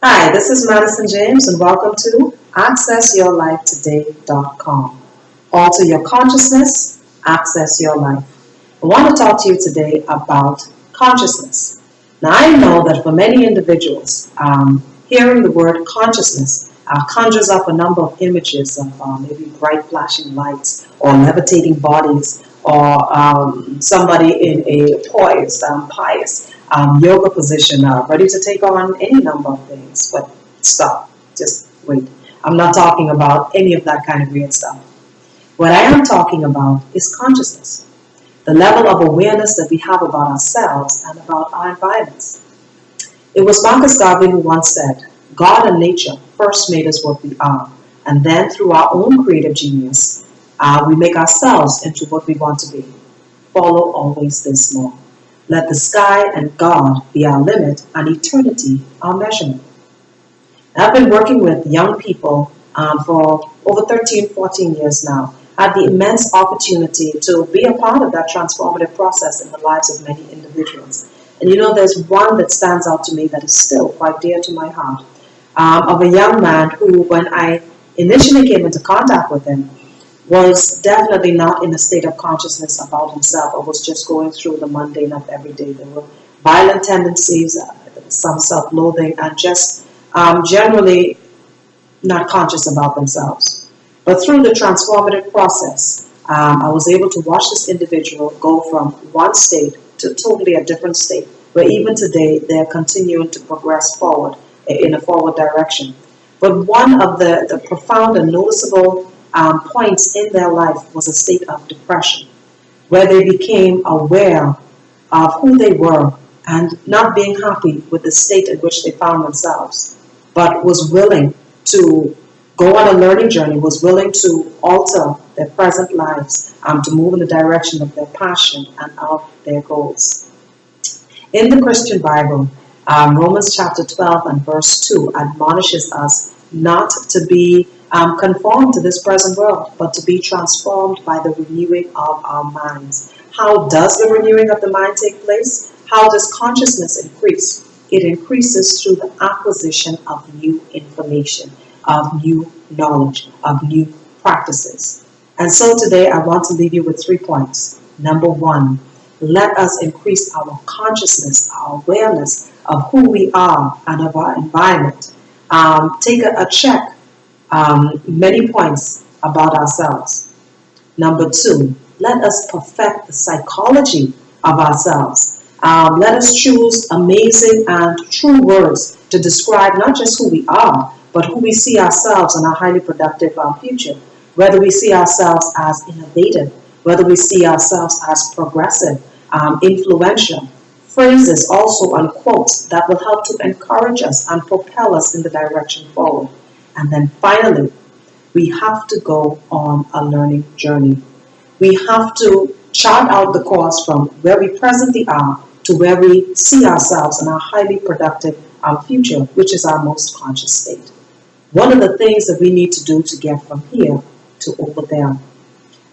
Hi, this is Madisson James, and welcome to AccessYourLifeToday.com. Alter your consciousness, access your life. I want to talk to you today about consciousness. Now, I know that for many individuals, hearing the word consciousness conjures up a number of images of maybe bright flashing lights or levitating bodies or somebody in a poised, pious yoga position, ready to take on any number of things. But stop, just wait. I'm not talking about any of that kind of weird stuff. What I am talking about is consciousness, the level of awareness that we have about ourselves and about our environments. It was Marcus Garvey who once said, God and nature first made us what we are, and then through our own creative genius, we make ourselves into what we want to be. Follow always this law. Let the sky and God be our limit and eternity our measurement. I've been working with young people for over 13, 14 years now. I had the immense opportunity to be a part of that transformative process in the lives of many individuals. And there's one that stands out to me that is still quite dear to my heart, of a young man who, when I initially came into contact with him, was definitely not in a state of consciousness about himself, or was just going through the mundane of every day. There were violent tendencies, there was some self-loathing, and just generally not conscious about themselves. But through the transformative process, I was able to watch this individual go from one state to totally a different state, where even today they're continuing to progress forward in a forward direction. But one of the profound and noticeable points in their life was a state of depression, where they became aware of who they were and not being happy with the state in which they found themselves, but was willing to go on a learning journey, was willing to alter their present lives to move in the direction of their passion and of their goals. In the Christian Bible, Romans chapter 12 and verse 2 admonishes us not to be conformed to this present world, but to be transformed by the renewing of our minds. How does the renewing of the mind take place? How does consciousness increase? It increases through the acquisition of new information, of new knowledge, of new practices. And so today I want to leave you with 3 points. Number 1, let us increase our consciousness, our awareness of who we are and of our environment. Take a check, many points about ourselves. Number 2, let us perfect the psychology of ourselves. Let us choose amazing and true words to describe not just who we are, but who we see ourselves in our highly productive future. Whether we see ourselves as innovative, whether we see ourselves as progressive, influential. Phrases also and quotes that will help to encourage us and propel us in the direction forward. And then finally, we have to go on a learning journey. We have to chart out the course from where we presently are to where we see ourselves in our highly productive future, which is our most conscious state. One of the things that we need to do to get from here to over there.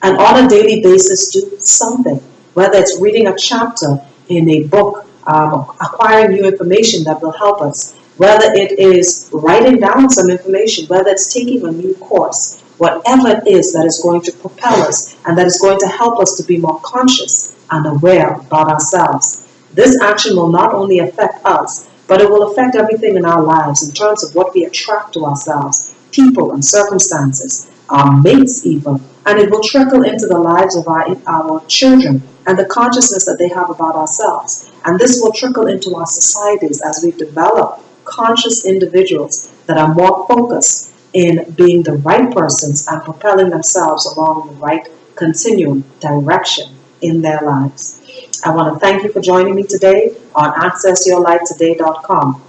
And on a daily basis, do something, whether it's reading a chapter in a book, acquiring new information that will help us, whether it is writing down some information, whether it's taking a new course, whatever it is that is going to propel us and that is going to help us to be more conscious and aware about ourselves. This action will not only affect us, but it will affect everything in our lives in terms of what we attract to ourselves, people and circumstances, our mates even, and it will trickle into the lives of our children and the consciousness that they have about ourselves. And this will trickle into our societies as we develop conscious individuals that are more focused in being the right persons and propelling themselves along the right continuum direction in their lives. I want to thank you for joining me today on AccessYourLifeToday.com.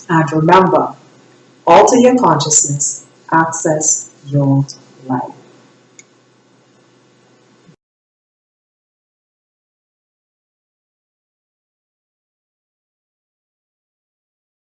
And remember, alter your consciousness, access your life.